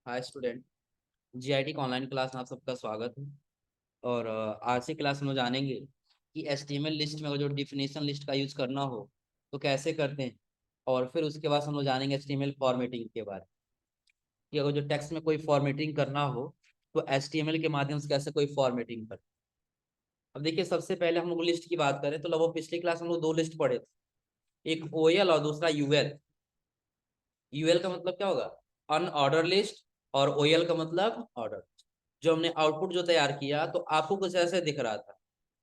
Hi student. GIT का online class में आप सबका स्वागत है। और आज की क्लास में हम लोग जानेंगे कि एचटीएमएल लिस्ट में अगर जो डिफिनेशन लिस्ट का यूज करना हो तो कैसे करते हैं। और फिर उसके बाद हम लोग जानेंगे एचटीएमएल फॉर्मेटिंग के बारे में कि अगर जो टेक्स्ट में कोई फॉर्मेटिंग करना हो तो एचटीएमएल के माध्यम से कैसे कोई फॉर्मेटिंग कर। अब देखिए, सबसे पहले हम लोग लिस्ट की बात करें तो लगभग पिछली क्लास में हम लोग दो लिस्ट पढ़े थे, एक ओएल और दूसरा यूएल। यूएल का मतलब क्या होगा? Unordered list. और ओएल का मतलब ऑर्डर। जो हमने आउटपुट जो तैयार किया तो आपको कुछ ऐसे दिख रहा था,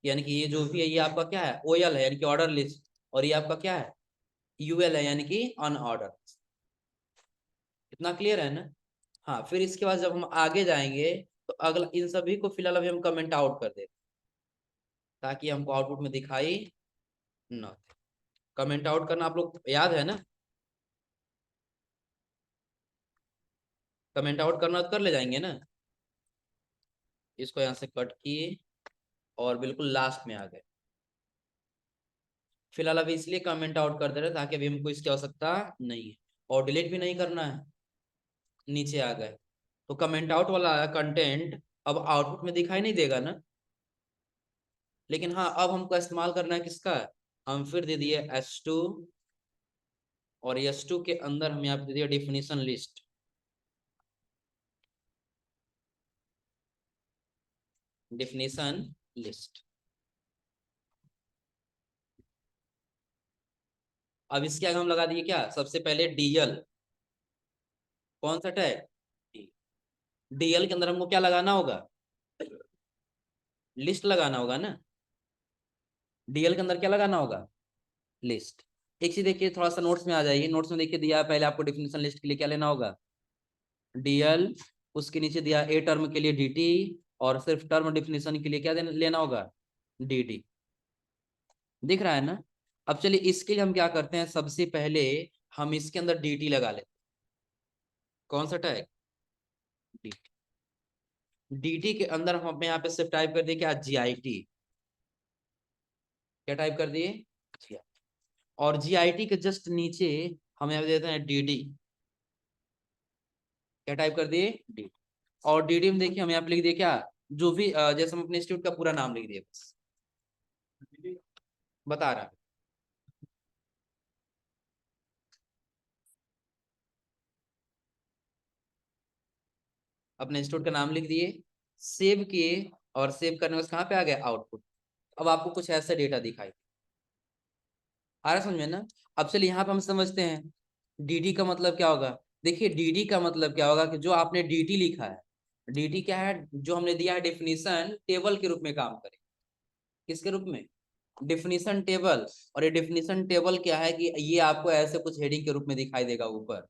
यानी कि ये जो भी है ये आपका क्या है, ओएल है यानी कि ऑर्डर लिस्ट। और ये आपका क्या है, यूएल है यानी कि अनऑर्डर। इतना क्लियर है ना? हाँ, फिर इसके बाद जब हम आगे जाएंगे तो अगला इन सभी को फिलहाल अभी हम कमेंट आउट कर देते ताकि हमको आउटपुट में दिखाई न। कमेंट आउट करना आप लोग याद है ना? कमेंट आउट करना तो कर ले जाएंगे ना? इसको यहाँ से कट किए और बिल्कुल लास्ट में आ गए। फिलहाल अभी इसलिए कमेंट आउट कर दे रहे ताकि अभी हमको इसकी आवश्यकता नहीं है। और डिलीट भी नहीं करना है। नीचे आ गए तो कमेंट आउट वाला कंटेंट अब आउटपुट में दिखाई नहीं देगा ना। लेकिन हाँ, अब हमको इस्तेमाल करना है किसका? हम फिर दे दिए S2। और S2 के अंदर हम यहाँ पे दे दिया डिफिनीशन लिस्ट। Definition list. अब इसके आगे हम लगा दिए क्या, सबसे पहले डीएल। कौन सा टैग? डीएल के अंदर हमको क्या लगाना होगा? लिस्ट लगाना होगा ना। डीएल के अंदर क्या लगाना होगा? लिस्ट। एक चीज देखिए, थोड़ा सा नोट्स में आ जाइए। नोट्स में देखिए दिया है पहले आपको डिफिनेशन लिस्ट के लिए क्या लेना होगा, डीएल। उसके नीचे दिया ए टर्म के लिए डीटी। और सिर्फ टर्म डिफिनेशन के लिए क्या लेना होगा, डीटी। दिख रहा है ना? अब चलिए इसके लिए हम क्या करते हैं, सबसे पहले हम इसके अंदर डीटी लगा लेते हैं। कौन सा टैग? डीटी। डीटी के अंदर हम अपने यहाँ पे सिर्फ टाइप कर दिए क्या, जीआईटी। क्या टाइप कर दिए? GIT। और जीआईटी के जस्ट नीचे हम यहाँ पे देते हैं डीडी। क्या टाइप कर दिए? डी। और डीडी में देखिए हम यहाँ पे लिख दिए क्या, जो भी जैसे हम अपने इंस्टीट्यूट का पूरा नाम लिख दिए बस। बता रहा है। अपने इंस्टीट्यूट का नाम लिख दिए, सेव किए। और सेव करने के बाद कहाँ पे आ गया, आउटपुट। अब आपको कुछ ऐसा डेटा दिखाई आ रहा है, समझ में ना? अब चलिए यहाँ पे हम समझते हैं डीडी का मतलब क्या होगा। देखिए डीडी का मतलब क्या होगा कि जो आपने डीटी लिखा है, डीटी क्या है, जो हमने दिया है डिफिनीशन टेबल के रूप में काम करे। किसके रूप में? Definition table. और ये डिफिनीशन टेबल क्या है कि ये आपको ऐसे कुछ हेडिंग के रूप में दिखाई देगा ऊपर।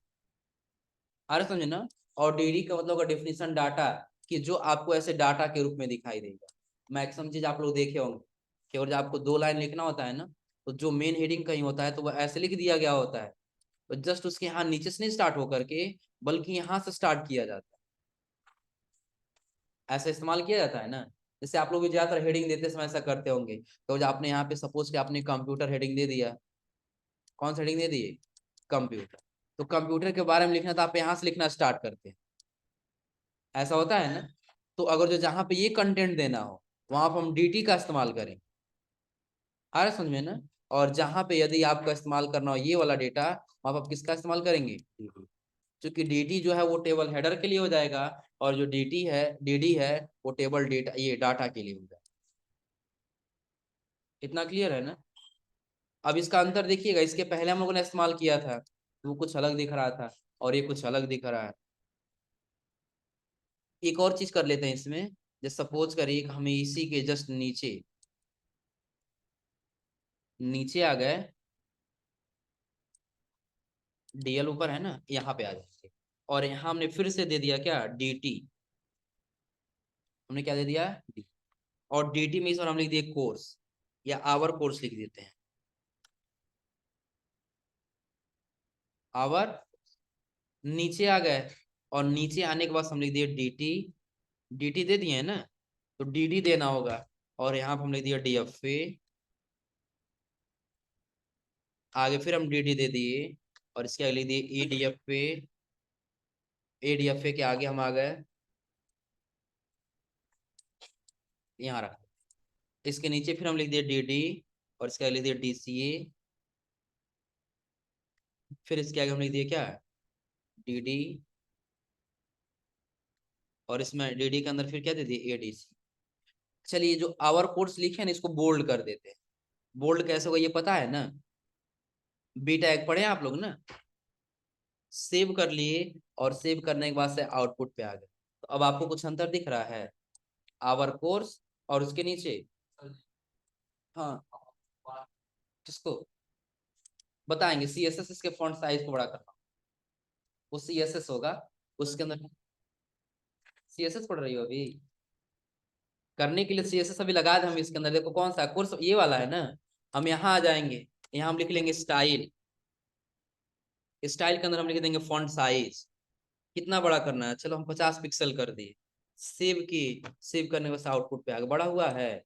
आ रहा समझे ना? और डीडी का मतलब होगा डिफिनीशन डाटा, कि जो आपको ऐसे डाटा के रूप में दिखाई देगा। मैक्सिमम चीज आप लोग देखे होंगे कि और जब आपको दो लाइन लिखना होता है ना, तो जो मेन हेडिंग कहीं होता है तो वो ऐसे लिख दिया गया होता है। तो जस्ट उसके यहाँ नीचे से नहीं स्टार्ट होकर के, बल्कि यहाँ से स्टार्ट किया जाता है। ऐसा इस्तेमाल किया जाता है ना। जैसे आप लोग भी ज्यादातर हेडिंग देते समय ऐसा करते होंगे। तो जब आपने यहाँ पे सपोज कि आपने कंप्यूटर हेडिंग दे दिया, कौन सा हेडिंग दे दिए, कंप्यूटर। तो कंप्यूटर के बारे में लिखना तो आप यहाँ से लिखना स्टार्ट करते हैं। ऐसा होता है ना? तो अगर जो जहां पे ये कंटेंट देना हो वहां पर हम डीटी का इस्तेमाल करें। आ रहा है समझ में ना? और जहां पे यदि आपका इस्तेमाल करना हो ये वाला डेटा, वहां पर आप किसका इस्तेमाल करेंगे, डीटी। क्योंकि डीटी जो है वो टेबल हेडर के लिए हो जाएगा। और जो डीटी है, डीडी है, वो टेबल डेटा ये डाटा के लिए हो जाएगा। इतना क्लियर है ना? अब इसका अंतर देखिएगा, इसके पहले हम लोगों ने इस्तेमाल किया था वो कुछ अलग दिख रहा था, और ये कुछ अलग दिख रहा है। एक और चीज कर लेते हैं इसमें। जैसे सपोज करिए कि हमें इसी के जस्ट नीचे नीचे आ गए, डीएल ऊपर है ना, यहाँ पे आ जाएंगे। और यहाँ हमने फिर से दे दिया क्या, डीटी। हमने क्या दे दिया, डी। और डीटी में इस बार हम लिख दिए कोर्स, या आवर कोर्स लिख देते हैं, आवर। नीचे आ गए, और नीचे आने के बाद हम लिख दिए डीटी। डीटी दे दिए है ना, तो डीडी देना होगा। और यहाँ पे हम लिख दिया डीएफए। आगे फिर हम डीडी दे दिए, और इसके आगे लिख दिए ईडीएफए। ADFA के आगे हम आ गए, यहाँ रख, इसके नीचे फिर हम लिख दिए DD, और इसके आगे लिख दिए DCA, फिर इसके आगे हम लिख दिए क्या, DD, और इसमें DD के अंदर फिर क्या दे दिए, ADC। चलिए जो आवर कोड्स लिखे हैं ना, इसको बोल्ड कर देते हैं। बोल्ड कैसे होगा ये पता है ना, बी टैग पढ़े हैं आप लोग ना। सेव कर लिए, और सेव करने के बाद से आउटपुट पे आ गए। तो अब आपको कुछ अंतर दिख रहा है, आवर कोर्स और उसके नीचे, हाँ किसको बताएंगे, CSS इसके फॉन्ट साइज को बड़ा करना, वो CSS होगा, उसके अंदर CSS पढ़ रही हो अभी, करने के लिए CSS अभी लगा दे हम इसके अंदर, देखो कौन सा कोर्स ये वाला है ना। हम यहाँ आ जाएंगे, यहाँ हम लिख लेंगे स्टाइल, स्टाइल के अंदर हम लिख देंगे फॉन्ट साइज, कितना बड़ा करना है, चलो हम 50 पिक्सल कर दिए, सेव की, सेव करने के बाद आउटपुट पे आ गया, बड़ा हुआ है।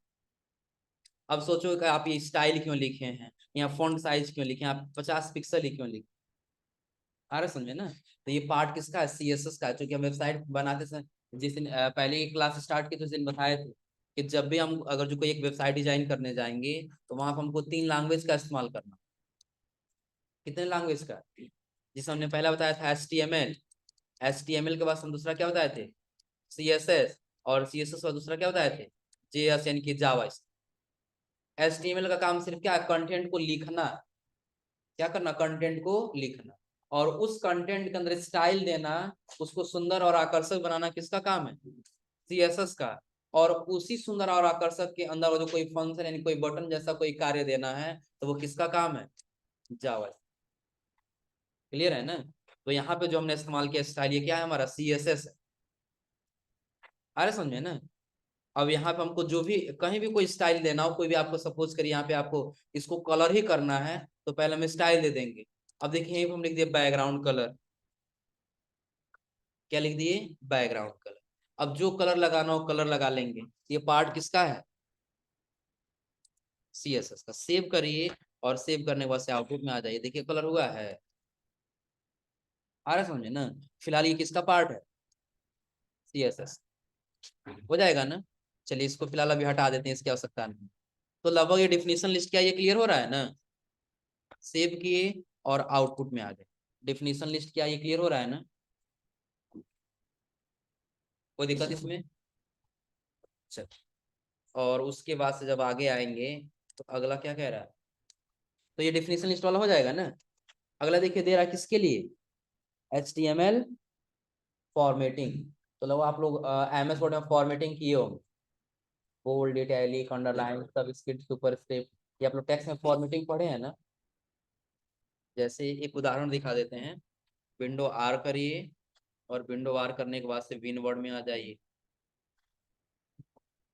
अब सोचो कि आप ये स्टाइल क्यों लिखे हैं, या फॉन्ट साइज क्यों लिखे हैं, आप 50 पिक्सल ही क्यों लिखे, आ रहा समझे ना। तो ये पार्ट किसका है, CSS का है, क्योंकि हम वेबसाइट बनाते समय जिस दिन पहले क्लास स्टार्ट की तो उस दिन बताए थे कि जब भी हम अगर जो कोई एक वेबसाइट डिजाइन करने जाएंगे, तो वहां पर हमको 3 लैंग्वेज का इस्तेमाल करना। कितने लैंग्वेज का, जिसे हमने पहला बताया था HTML, HTML के बाद हम दूसरा क्या बताए थे, CSS, और CSS और दूसरा क्या बताए थे, JS यानी कि जावा। HTML का काम सिर्फ क्या है, कंटेंट को लिखना, क्या करना, कंटेंट को लिखना, और उस कंटेंट के अंदर स्टाइल देना, उसको सुंदर और आकर्षक बनाना किसका काम है, CSS का। और उसी सुंदर और आकर्षक के अंदर जो कोई फंक्शन यानी कोई बटन जैसा कोई कार्य देना है, तो वो किसका काम है, जावा। क्लियर है ना। तो यहाँ पे जो हमने इस्तेमाल किया स्टाइल, ये क्या है हमारा, CSS है। अरे समझे ना। अब यहाँ पे हमको जो भी कहीं भी कोई स्टाइल देना हो, कोई भी आपको सपोज करिए यहाँ पे आपको इसको कलर ही करना है, तो पहले हम स्टाइल दे देंगे। अब देखिए यहीं पे हम लिख दिए बैकग्राउंड कलर, क्या लिख दिए, बैकग्राउंड कलर। अब जो कलर लगाना हो कलर लगा लेंगे, ये पार्ट किसका है, CSS का। सेव करिए, और सेव करने के बाद से आउटपुट में आ जाइए, देखिए कलर हुआ है, आ रहा है समझे ना। फिलहाल ये किसका पार्ट है, CSS, हो जाएगा ना। चलिए इसको फिलहाल अभी हटा देते हैं, इसकी आवश्यकता नहीं। तो लगभग ये डिफिनीशन लिस्ट क्या, ये क्लियर हो रहा है ना। सेव किए और आउटपुट में आ गए, डिफिनीशन लिस्ट क्या, ये क्लियर हो रहा है ना, कोई दिक्कत इसमें। चल, और उसके बाद से जब आगे आएंगे, तो अगला क्या कह रहा है, तो ये डिफिनीशन लिस्ट वाला हो जाएगा ना। अगला देखिए दे रहा है किसके लिए, HTML फॉर्मेटिंग। तो लोग आप लोग MS वर्ड में फॉर्मेटिंग किए होंगे, बोल्ड इटैलिक अंडरलाइन सब स्क्रिप्ट सुपरस्क्रिप्ट, ये आप लोग टेक्स्ट में फॉर्मेटिंग पढ़े हैं ना। जैसे एक उदाहरण दिखा देते हैं, विंडो R करिए, और विंडो R करने के बाद से विन वर्ड में आ जाइए।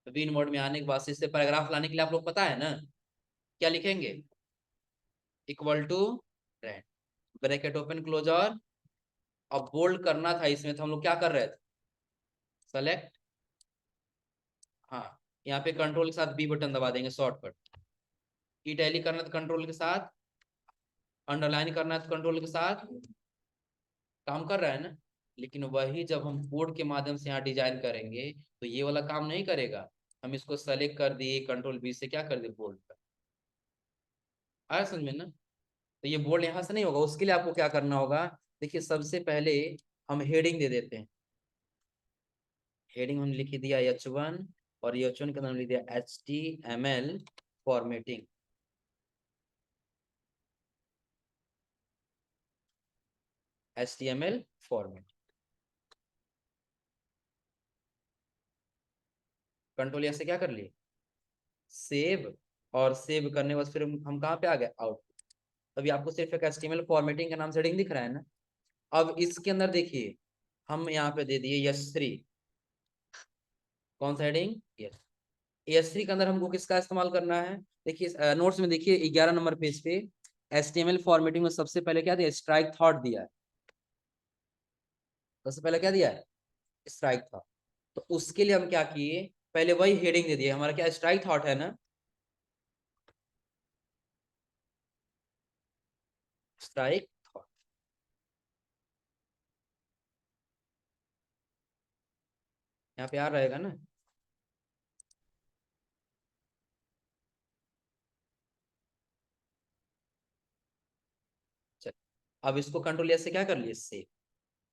तो विन वर्ड में आने के बाद से इससे पैराग्राफ लाने के लिए आप लोग पता है ना, क्या लिखेंगे, equal to rent, bracket open closure. अब बोल्ड करना था इसमें, तो हम लोग क्या कर रहे थे, सेलेक्ट, हाँ, यहाँ पे कंट्रोल के साथ B बटन दबा देंगे शॉर्टकट। इटैलिक करना तो कंट्रोल के साथ, अंडरलाइन करना है तो कंट्रोल के साथ, काम कर रहा है ना। लेकिन वही जब हम कोड के माध्यम से यहाँ डिजाइन करेंगे, तो ये वाला काम नहीं करेगा। हम इसको सेलेक्ट कर दिए, कंट्रोल B से क्या कर दिए, बोल्ड कर, आया समझ में ना। तो ये बोल्ड यहाँ से नहीं होगा, उसके लिए आपको क्या करना होगा, देखिए सबसे पहले हम हेडिंग दे देते हैं। हेडिंग हमने लिख दिया H1, और H1 के अंदर हमने लिख दिया HTML formatting, HTML format, control यहाँ से क्या कर लिए, सेव। और सेव करने के बाद फिर हम कहाँ पे आ गए, आउट। अभी आपको सिर्फ एक HTML फॉर्मेटिंग का नाम से हेडिंग दिख रहा है ना। अब इसके अंदर देखिए, हम यहाँ पे दे दिए यश3, कौन सा हेडिंग, यस। यश3 के अंदर हमको किसका इस्तेमाल करना है, देखिए नोट्स में देखिए 11 नंबर पेज पे HTML फॉर्मेटिंग में सबसे पहले क्या दिया, स्ट्राइक थॉट दिया है। सबसे पहले क्या दिया है, स्ट्राइक थॉट। तो उसके लिए हम क्या किए, पहले वही हेडिंग दे दिए, हमारा क्या स्ट्राइक थॉट है ना, स्ट्राइक थॉट। यहाँ पे आ रहेगा ना। चल, अब इसको कंट्रोल एस से क्या कर लिए, इससे।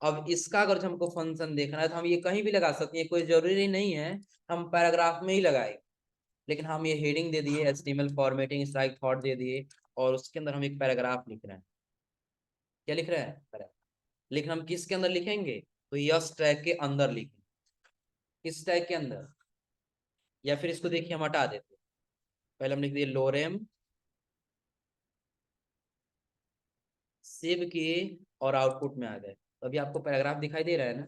अब इसका अगर हमको फंक्शन देखना है तो हम ये कहीं भी लगा सकते हैं, कोई जरूरी नहीं है हम पैराग्राफ में ही लगाए। लेकिन हम ये हेडिंग दे दिए HTML formatting strike thought they दिए, और उसके अंदर हम एक पैराग्राफ लिख रहे हैं। क्या लिख रहे हैं, पैराग्राफ। लेकिन हम किसके अंदर लिखेंगे, तो यस टैग के अंदर लिखेंगे। किस टैग के अंदर, या फिर इसको देखिए हम हटा देते हैं। पहले हम लिख दिए लोरेम, सेव किए, और आउटपुट में आ गए। तो अभी आपको पैराग्राफ दिखाई दे रहा है ना।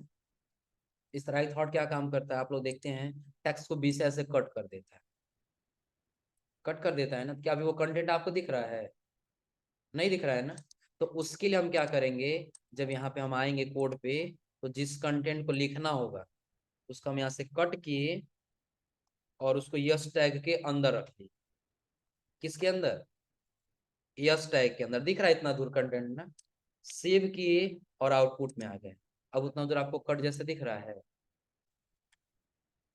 इस तरह की थॉट क्या काम करता है, आप लोग देखते हैं, टेक्स्ट को बीच से ऐसे कट कर देता है। कट कर देता है ना, क्या अभी वो कंटेंट आपको दिख रहा है, नहीं दिख रहा है ना। तो उसके लिए हम क्या करेंगे, जब यहाँ पे हम आएंगे कोड पे, तो जिस कंटेंट को लिखना होगा उसका हम यहाँ से कट किए, और उसको यस टैग के अंदर रख दिए। किसके अंदर, यस टैग के अंदर। दिख रहा है इतना दूर कंटेंट ना। सेव किए और आउटपुट में आ गए। अब उतना दूर आपको कट जैसे दिख रहा है,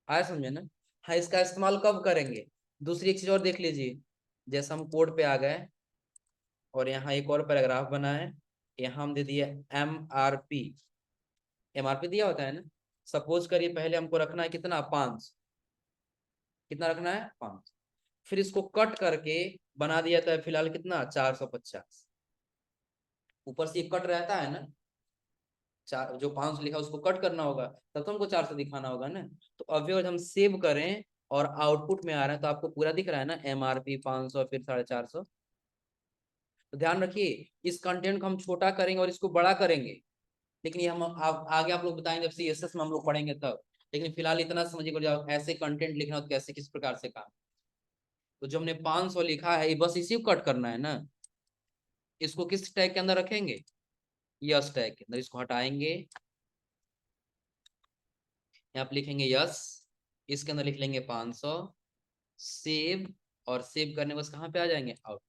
आया समझे ना। हाँ, इसका इस्तेमाल कब करेंगे, दूसरी एक चीज और देख लीजिए। जैसे हम कोड पे आ गए, और यहाँ एक और पैराग्राफ बना है। यहाँ हम दे दिए MRP। MRP दिया होता है ना। सपोज करिए पहले हमको रखना है कितना, 5। कितना रखना है, 5। फिर इसको कट करके बना दिया था फिलहाल कितना, 450। ऊपर से ये कट रहता है ना, चार जो 500 लिखा उसको कट करना होगा, तब तो हमको 400 दिखाना होगा ना। तो अभी अगर हम सेव करें और आउटपुट में आ रहा है, तो आपको पूरा दिख रहा है ना, MRP 500 फिर 450। तो ध्यान रखिए, इस कंटेंट को हम छोटा करेंगे और इसको बड़ा करेंगे। लेकिन ये हम आगे आप लोग बताएंगे जब CSS में हम लोग पढ़ेंगे तब। लेकिन फिलहाल इतना समझिए, जब ऐसे कंटेंट लिखना हो तो कैसे किस प्रकार से काम। तो जो हमने 500 लिखा है, बस इसी को कट करना है ना। इसको किस टैग के अंदर रखेंगे, यस टैग के अंदर। इसको हटाएंगे, यहाँ पे लिखेंगे यस, इसके अंदर लिख लेंगे 500, सेव। और सेव करने बस कहाँ पे आ जाएंगे, आउट।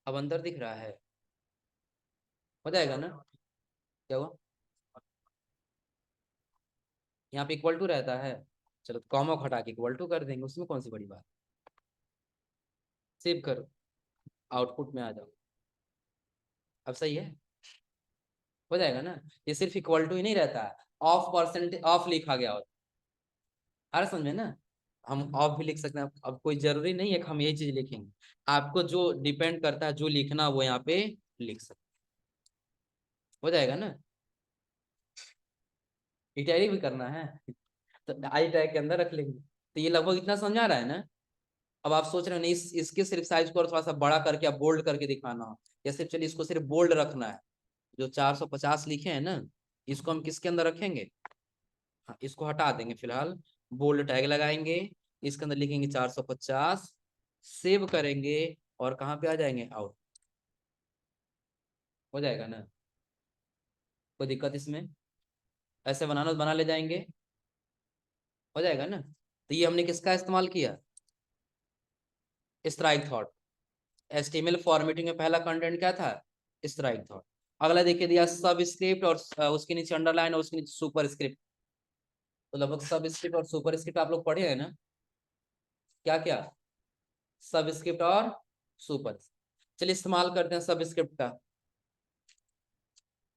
अब अंदर दिख रहा है, हो जाएगा ना। क्या हुआ, यहाँ पे इक्वल टू रहता है। चलो कॉमा को हटा के इक्वल टू कर देंगे, उसमें कौन सी बड़ी बात। सेव करो, आउटपुट में आ जाओ। अब सही है, हो जाएगा ना। ये सिर्फ इक्वल टू ही नहीं रहता है, ऑफ परसेंट ऑफ लिखा गया होता है। आ रहा समझ में ना। हम ऑफ भी लिख सकते हैं। अब कोई जरूरी नहीं है कि हम यही चीज लिखेंगे। आपको जो डिपेंड करता है, जो लिखना वो यहाँ पे लिख सकते, हो जाएगा ना। इटैलिक भी करना है तो आई टैग के अंदर रख लेंगे। तो ये लगभग इतना समझा रहा है ना। अब आप सोच रहे हो नहीं, इसके सिर्फ साइज को और थोड़ा सा बड़ा करके या बोल्ड करके दिखाना हो, या सिर्फ चलिए इसको सिर्फ बोल्ड रखना है। जो 450 लिखे हैं ना, इसको हम किसके अंदर रखेंगे, हाँ इसको हटा देंगे फिलहाल। बोल्ड टैग लगाएंगे, इसके अंदर लिखेंगे 450, सेव करेंगे, और कहाँ पे आ जाएंगे, आउट। हो जाएगा ना, कोई दिक्कत इसमें। ऐसे बनाना तो बना ले जाएंगे, हो जाएगा ना। तो ये हमने किसका इस्तेमाल किया, स्ट्राइक थॉट। HTML फॉर्मेटिंग में पहला कंटेंट क्या था, स्ट्राइक थॉट। अगला देखिए दिया सब स्क्रिप्ट, और उसके नीचे अंडरलाइन, और उसके नीचे सुपर स्क्रिप्ट। तो लगभग सब स्क्रिप्ट और सुपर स्क्रिप्ट आप लोग पढ़े हैं ना। क्या क्या, सब स्क्रिप्ट और सुपर। चलिए इस्तेमाल करते हैं सब स्क्रिप्ट का।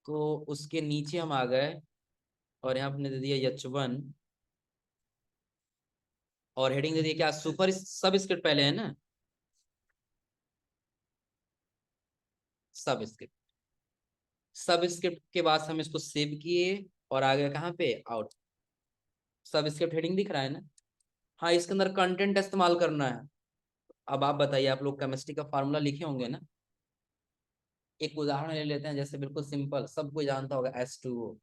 तो उसके नीचे हम आ गए, और यहाँ हमने दे दिया H1, और हेडिंग दे दिया क्या, सुपर सब स्क्रिप्ट पहले है ना, सब स्क्रिप्ट। सब स्क्रिप्ट के बाद हम इसको सेव किए, और आगे कहाँ पे, आउट। सब स्क्रिप्ट हेडिंग दिख रहा है ना। हाँ, इसके अंदर कंटेंट इस्तेमाल करना है। अब आप बताइए, आप लोग केमिस्ट्री का फार्मूला लिखे होंगे ना। एक उदाहरण ले लेते हैं, जैसे बिल्कुल सिंपल, सब कोई जानता होगा, H2O।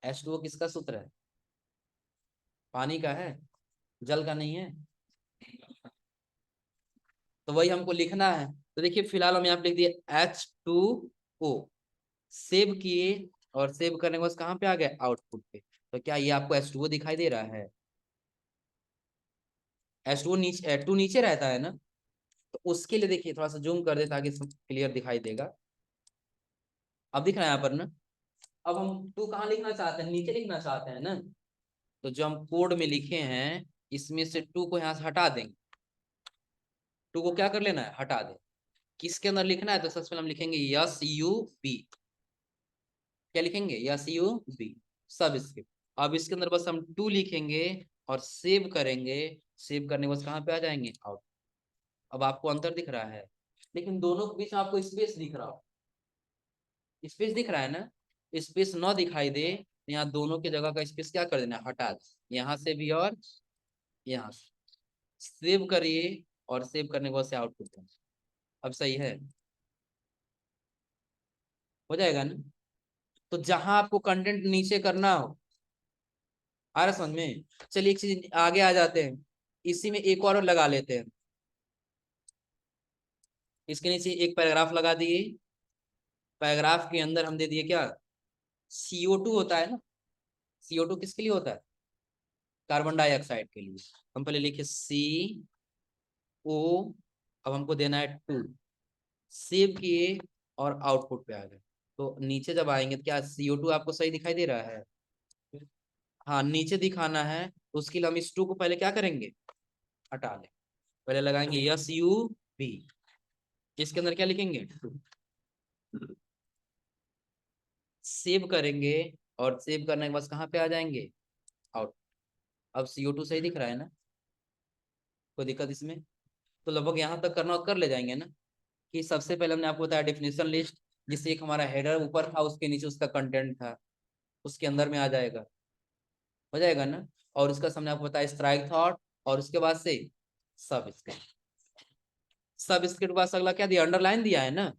H2O किसका सूत्र है, पानी का है, जल का नहीं है। तो वही हमको लिखना है। तो देखिए फिलहाल हम यहाँ पे लिख दिए H2O, सेव किए, और सेव करने के बाद कहाँ पे आ गए, आउटपुट पे। तो क्या ये आपको H2O दिखाई दे रहा है, H2O नीचे, H2 नीचे रहता है ना। तो उसके लिए देखिए थोड़ा सा जूम कर दे ताकि क्लियर दिखाई देगा। अब दिख रहा है यहाँ पर ना। अब हम टू कहाँ लिखना चाहते हैं, नीचे लिखना चाहते हैं ना। तो जो हम कोड में लिखे हैं इसमें से टू को यहाँ से हटा देंगे। टू को क्या कर लेना है, हटा दे। किसके अंदर लिखना है, तो सबसे पहले हम लिखेंगे यस यू बी। क्या लिखेंगे, yes U B, subscript. अब इसके अंदर बस हम टू लिखेंगे और सेव करेंगे। सेव करने के बाद कहाँ पे आ जाएंगे, आउट। अब आपको अंतर दिख रहा है, लेकिन दोनों के बीच में आपको स्पेस दिख रहा हो, स्पेस दिख रहा है ना। स्पेस ना दिखाई दे तो यहाँ दोनों की जगह का स्पेस क्या कर देना, हटा दे, यहाँ से भी और यहाँ से। सेव करिए और सेव करने के बाद से आउटपुट दें। अब सही है, हो जाएगा ना। तो जहां आपको कंटेंट नीचे करना हो, आ रहा समझ में। चलिए एक चीज आगे आ जाते हैं, इसी में एक और लगा लेते हैं। इसके नीचे एक पैराग्राफ लगा दिए। पैराग्राफ के अंदर हम दे दिए क्या, CO2 होता है ना। CO2 किसके लिए होता है, कार्बन डाइऑक्साइड के लिए। हम पहले लिखे CO। अब हमको देना है टू। सेव किए और आउटपुट पे आ गए। तो नीचे जब आएंगे तो क्या CO2 आपको सही दिखाई दे रहा है। हाँ नीचे दिखाना है, उसके लिए हम इस टू को पहले क्या करेंगे, हटा लें। पहले लगाएंगे यस यू बी, इसके अंदर क्या लिखेंगे, सेव करेंगे। और सेव करने के बाद कहाँ पे आ जाएंगे, आउट। अब CO2 सही दिख रहा है ना, कोई दिक्कत इसमें। तो लगभग यहाँ तक करना कर ले जाएंगे ना। कि सबसे पहले हमने आपको बताया डेफिनेशन लिस्ट, जिससे एक हमारा हेडर ऊपर था, उसके नीचे उसका कंटेंट था, उसके अंदर में आ जाएगा, हो जाएगा ना। और उसका हमने आपको बताया स्ट्राइक थॉट, और उसके बाद से सब स्क्रिप्ट। सब स्क्रिप्ट के बाद अगला क्या दिया, अंडरलाइन दिया है ना।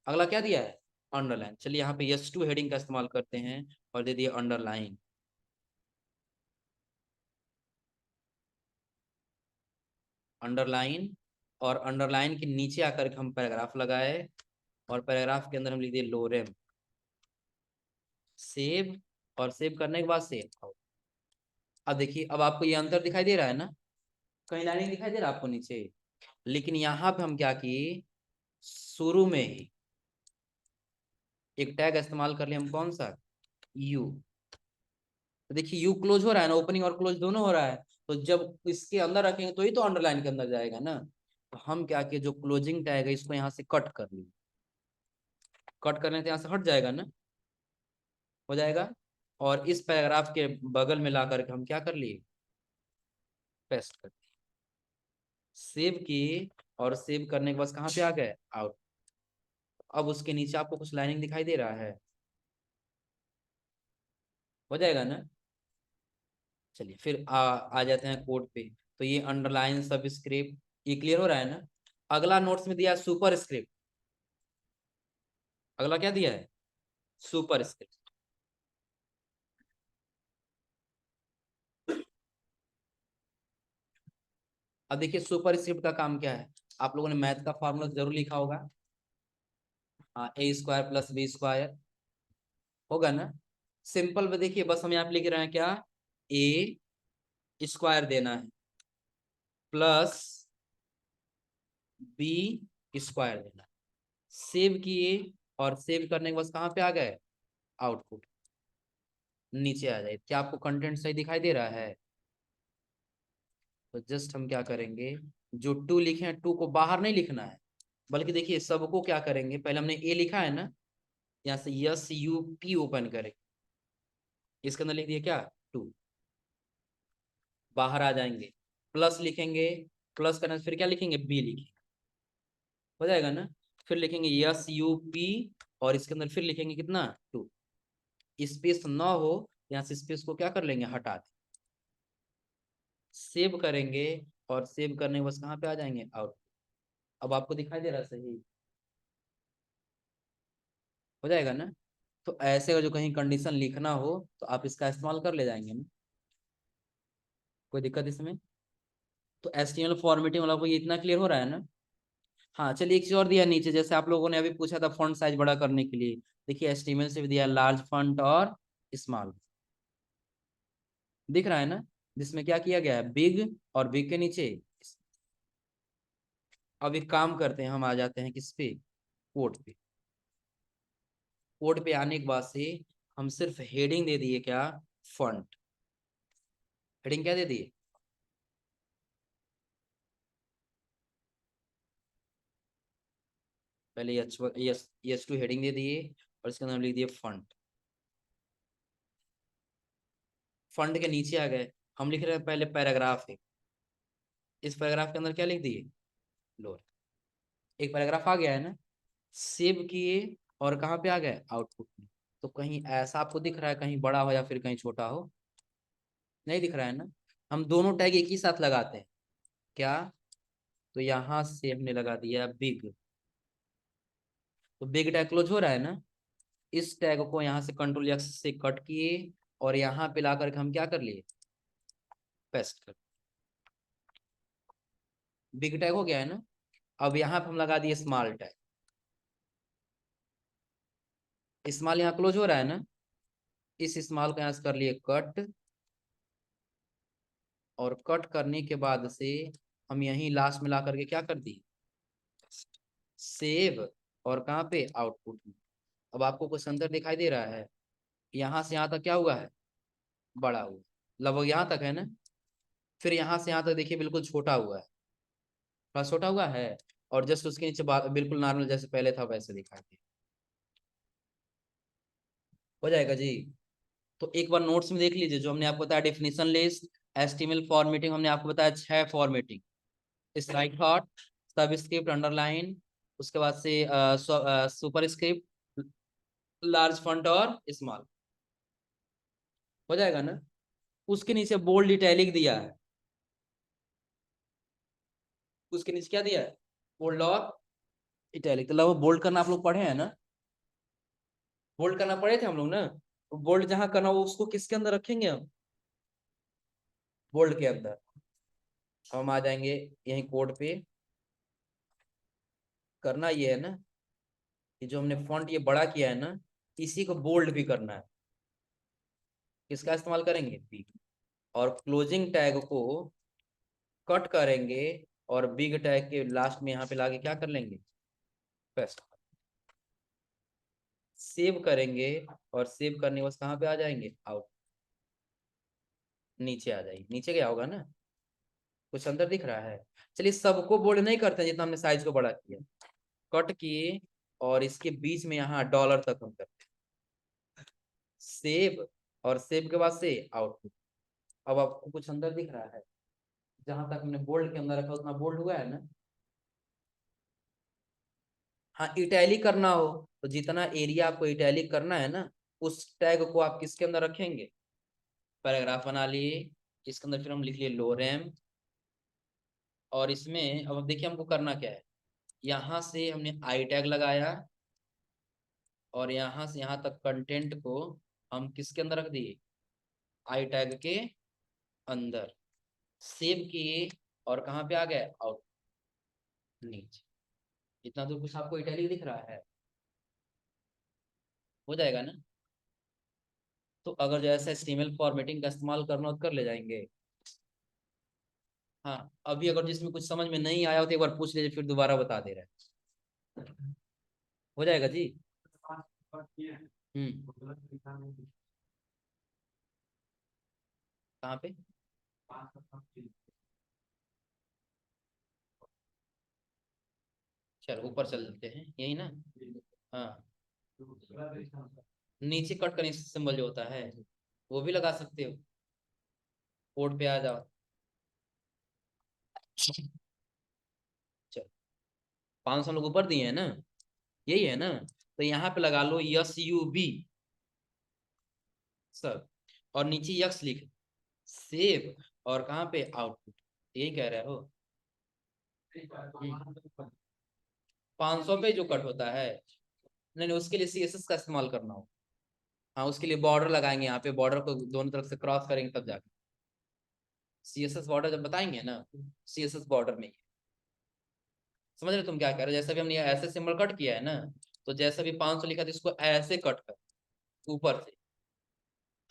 अगला क्या दिया है, अंडरलाइन। चलिए यहाँ पे यस टू हेडिंग का इस्तेमाल करते हैं और दे दिए अंडरलाइन। अंडरलाइन, और अंडरलाइन के नीचे आकर के हम पैराग्राफ लगाए, और पैराग्राफ के अंदर हम लिख दिए लोरेम। सेव, और सेव करने के बाद सेव। अब देखिए, अब आपको ये अंतर दिखाई दे रहा है ना, कहीं लाइनिंग दिखाई दे रहा है आपको नीचे। लेकिन यहाँ पे हम क्या किए, शुरू में ही एक टैग इस्तेमाल कर लिया हम, कौन सा, यू। तो देखिए यू क्लोज हो रहा है ना, ओपनिंग और क्लोज दोनों हो रहा है। तो जब इसके अंदर रखेंगे तो ही तो अंडरलाइन के अंदर जाएगा ना। तो हम क्या किए, जो क्लोजिंग टैग है इसको यहाँ से कट कर लिए। कट करने से यहाँ से हट जाएगा ना, हो जाएगा। और इस पैराग्राफ के बगल में ला करके हम क्या कर लिए, पेस्ट कर दिए। सेव किए, और सेव करने के बाद कहाँ पे आ गए, आउट। अब उसके नीचे आपको कुछ लाइनिंग दिखाई दे रहा है, हो जाएगा ना। चलिए फिर आ जाते हैं कोड पे। तो ये अंडरलाइन सब स्क्रिप्ट, ये क्लियर हो रहा है ना। अगला नोट्स में दिया है सुपर स्क्रिप्ट। अगला क्या दिया है, सुपर स्क्रिप्ट। अब देखिए सुपर स्क्रिप्ट का काम क्या है, आप लोगों ने मैथ का फॉर्मूला जरूर लिखा होगा। हाँ, A² + B² होगा ना। सिंपल में देखिए, बस हम यहाँ पे लिख रहे हैं क्या, A² देना है प्लस B² देना है। सेव किए, और सेव करने के बाद कहाँ पे आ गए, आउटपुट। नीचे आ जाए, क्या आपको कंटेंट सही दिखाई दे रहा है। तो जस्ट हम क्या करेंगे, जो टू लिखे हैं टू को बाहर नहीं लिखना है, बल्कि देखिए सबको क्या करेंगे, पहले हमने ए लिखा है ना, यहाँ से SUP ओपन करें, इसके अंदर लिख दिया क्या, टू। बाहर आ जाएंगे, प्लस लिखेंगे, प्लस करने से फिर क्या लिखेंगे, बी लिखेंगे, हो जाएगा ना। फिर लिखेंगे SUP, और इसके अंदर फिर लिखेंगे कितना, टू। स्पेस ना हो, यहाँ से स्पेस को क्या कर लेंगे, हटा दें। सेव करेंगे, और सेव करने के बस कहाँ पे आ जाएंगे, आउट। अब आपको दिखाई दे रहा है सही, हो जाएगा ना। तो ऐसे का जो कहीं कंडीशन लिखना हो तो आप इसका इस्तेमाल कर ले जाएंगे ना, कोई दिक्कत इसमें। तो HTML फॉर्मेटिंग वाला को ये इतना क्लियर हो रहा है ना। हाँ चलिए, एक चीज और दिया नीचे, जैसे आप लोगों ने अभी पूछा था फॉन्ट साइज बड़ा करने के लिए। देखिए HTML से भी दिया लार्ज फॉन्ट और स्मॉल, दिख रहा है ना। जिसमें क्या किया गया है, बिग, और बिग के नीचे। अब एक काम करते हैं, हम आ जाते हैं किस पे, कोड पे। कोड पे आने के बाद से हम सिर्फ हेडिंग दे दिए क्या, फॉन्ट, हेडिंग क्या दे दी, पहले एच टू हेडिंग दे दिए और इसके अंदर लिख दिए फंड। फंड के नीचे आ गए, हम लिख रहे हैं पहले पैराग्राफ है, इस पैराग्राफ के अंदर क्या लिख दिए, लोअर। एक पैराग्राफ आ गया है ना, सेव किए और कहाँ पे आ गए, आउटपुट में। तो कहीं ऐसा आपको दिख रहा है कहीं बड़ा हो या फिर कहीं छोटा हो, नहीं दिख रहा है ना। हम दोनों टैग एक ही साथ लगाते हैं क्या, तो यहाँ से हमने लगा दिया बिग, तो बिग टैग क्लोज हो रहा है ना। इस टैग को यहाँ से कंट्रोल एक्स से कट किए और यहाँ पे ला करके हम क्या कर लिए, पेस्ट कर, बिग टैग हो गया है ना। अब यहाँ पे हम लगा दिए स्मॉल टैग, स्मॉल यहाँ क्लोज हो रहा है ना, इस स्मॉल को यहाँ से कर लिए कट, और कट करने के बाद से हम यहीं लास्ट में ला करके क्या कर दिए, सेव, और कहाँ पे, आउटपुट में। अब आपको कुछ अंदर दिखाई दे रहा है, यहाँ से यहाँ तक क्या हुआ है, बड़ा हुआ, लगभग यहाँ तक है ना। फिर यहाँ से यहाँ तक देखिए बिल्कुल छोटा हुआ है, थोड़ा छोटा हुआ है, और जस्ट उसके नीचे बिल्कुल नॉर्मल जैसे पहले था वैसे दिखाई दे, हो जाएगा जी। तो एक बार नोट्स में देख लीजिए, जो हमने आपको बताया डेफिनेशन लिस्ट, एचटीएमएल फॉर्मेटिंग, हमने आपको बताया 6 फॉर्मेटिंग, स्लाइड थॉट, सब स्क्रिप्ट, अंडरलाइन, उसके बाद से सुपर स्क्रिप्ट, लार्ज फॉन्ट और स्मॉल, हो जाएगा ना। उसके नीचे बोल्ड इटैलिक दिया है, उसके नीचे क्या दिया है, बोल्ड और इटैलिक। तो बोल्ड करना आप लोग पढ़े हैं ना, बोल्ड करना पढ़े थे हम लोग ना। बोल्ड जहां करना हो उसको किसके अंदर रखेंगे हम, बोल्ड के अंदर। हम आ जाएंगे यही कोड पे, करना ये है ना कि जो हमने फॉन्ट ये बड़ा किया है ना, इसी को बोल्ड भी करना है। किसका इस्तेमाल करेंगे, बी, और क्लोजिंग टैग को कट करेंगे और बिग टैग के लास्ट में यहाँ पे लाके क्या कर लेंगे, पेस्ट, सेव करेंगे, और सेव करने के बाद कहाँ पे आ जाएंगे, आउट, नीचे आ जाएंगे। नीचे क्या होगा ना, कुछ अंदर दिख रहा है। चलिए सबको बोल्ड नहीं करते हैं, जितना हमने साइज को बड़ा किया, कट किए और इसके बीच में यहाँ डॉलर तक हम करते हैं, सेव, और सेव के बाद से आउटपुट। अब आपको कुछ अंदर दिख रहा है, जहां तक हमने बोल्ड के अंदर रखा उतना बोल्ड हुआ है ना। हाँ, इटैलिक करना हो तो जितना एरिया आपको इटैलिक करना है ना, उस टैग को आप किसके अंदर रखेंगे, पैराग्राफ बना लिए, इसके अंदर फिर हम लिख लिए लोरेम, और इसमें अब देखिए हमको करना क्या है, यहाँ से हमने आई टैग लगाया, और यहाँ से यहाँ तक कंटेंट को हम किसके अंदर रख दिए, आई टैग के अंदर, सेव किए, और कहाँ पे आ गए, आउट, नीचे। इतना दूर कुछ आपको इटैलिक दिख रहा है, हो जाएगा ना। तो अगर जैसे HTML फॉर्मेटिंग का इस्तेमाल करना हो तो कर ले जाएंगे। हाँ, अभी अगर जिसमें कुछ समझ में नहीं आया हो तो एक बार पूछ लीजिए, फिर दोबारा बता दे रहे हैं, हो जाएगा जी। कहाँ पे, चल ऊपर चल लेते हैं यही ना। हाँ, नीचे कट करने सिंबल जो होता है वो भी लगा सकते हो, कोड पे आ जाओ। चल, 500 लोग ऊपर दिए हैं ना, यही है ना। तो यहाँ पे लगा लो SUB सब, और नीचे यक्स लिख, सेव, और कहाँ पे, आउटपुट, यही कह रहे हो। 500 पे जो कट होता है, नहीं नहीं, उसके लिए CSS का इस्तेमाल करना हो। हाँ, उसके लिए बॉर्डर लगाएंगे, यहाँ पे बॉर्डर को दोनों तरफ से क्रॉस करेंगे तब जाके CSS बॉर्डर जब बताएंगे ना, CSS बॉर्डर में समझ रहे तुम क्या कह रहे हो। जैसा भी हमने ऐसे सिंबल कट किया है ना, तो जैसा भी 500 लिखा था इसको ऐसे कट कर, ऊपर से,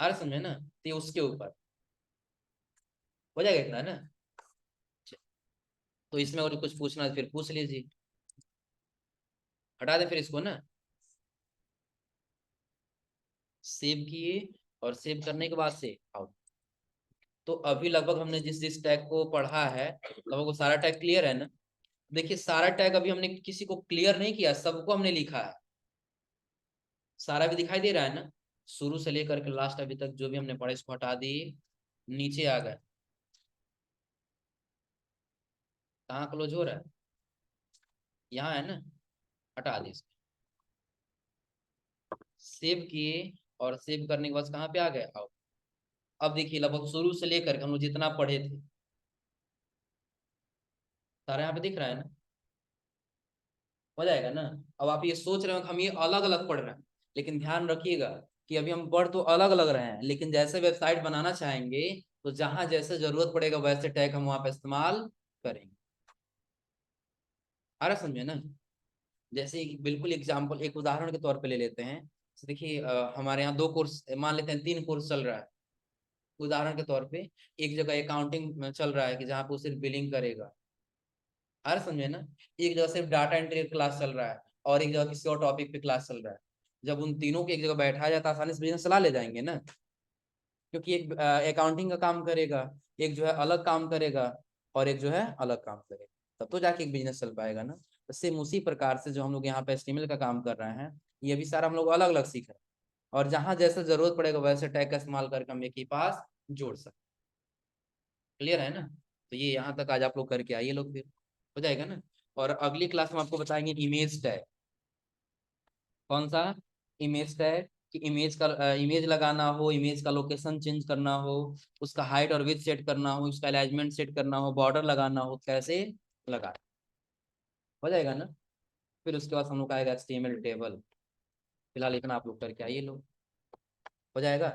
आ रहा समझे ना, तो ये उसके ऊपर हो जाएगा, इतना है ना। तो इसमें और कुछ पूछना है तो फिर पूछ लीजिए, हटा दे फिर इसको ना, सेव किए और सेव करने के बाद से आउट। तो अभी लगभग हमने जिस जिस टैग को पढ़ा है लगभग वो सारा टैग क्लियर है ना। देखिए सारा टैग अभी हमने किसी को क्लियर नहीं किया, सबको हमने लिखा है। सारा भी दिखाई दे रहा है ना, शुरू से लेकर के लास्ट अभी तक जो भी हमने पढ़ा इसको हटा दिए, नीचे आ गए। कहाँ क्लोज हो रहा है, यहाँ है ना, हटा दिए इसको। सेव किए और सेव करने के बाद कहाँ पे आ गए, आओ। अब देखिए लगभग शुरू से लेकर के हम लोग जितना पढ़े थे सारा यहाँ पे दिख रहा है ना, हो जाएगा ना। अब आप ये सोच रहे हो कि हम ये अलग अलग पढ़ रहे हैं, लेकिन ध्यान रखिएगा कि अभी हम पढ़ तो अलग अलग रहे हैं, लेकिन जैसे वेबसाइट बनाना चाहेंगे तो जहां जैसे जरूरत पड़ेगा वैसे टैग हम वहां पे इस्तेमाल करेंगे। आ रहा समझे ना। जैसे बिल्कुल एग्जाम्पल एक उदाहरण के तौर पे ले लेते हैं। तो देखिए हमारे यहाँ 2 कोर्स, मान लेते हैं 3 कोर्स चल रहा है उदाहरण के तौर पे। एक जगह अकाउंटिंग चल रहा है कि जहाँ पे वो सिर्फ बिलिंग करेगा, आ रहा समझे ना। एक जगह सिर्फ डाटा एंट्री क्लास चल रहा है, और एक जगह किसी और टॉपिक पे क्लास चल रहा है। जब उन तीनों को एक जगह बैठाया जाता है आसानी से बिजनेस चला ले जाएंगे ना। क्योंकि एक अकाउंटिंग का काम करेगा, एक जो है अलग काम करेगा, और एक जो है अलग काम करेगा, तब तो जाके एक बिजनेस चल पाएगा ना। तो सेम उसी प्रकार से जो हम लोग यहाँ पे एचटीएमएल का काम कर रहे हैं, ये भी सारा हम लोग अलग अलग सीख रहे हैं, और जहां जैसे जरूरत पड़ेगा वैसे टैग का इस्तेमाल करके हम एक ही पास जोड़ सकते। क्लियर है ना। तो ये यहाँ तक आज आप लोग करके आइए लोग, फिर हो जाएगा ना। और अगली क्लास में आपको बताएंगे इमेज टैग। कौन सा, इमेज टैग। कि इमेज का इमेज लगाना हो, इमेज का लोकेशन चेंज करना हो, उसका हाइट और विड्थ सेट करना हो, उसका अलाइनमेंट सेट करना हो, बॉर्डर लगाना हो, कैसे लगा, हो जाएगा ना। फिर उसके बाद हम लोग का आएगा एचटीएमएल टेबल। फिलहाल इतना आप लोग करके आइए लोग, हो जाएगा।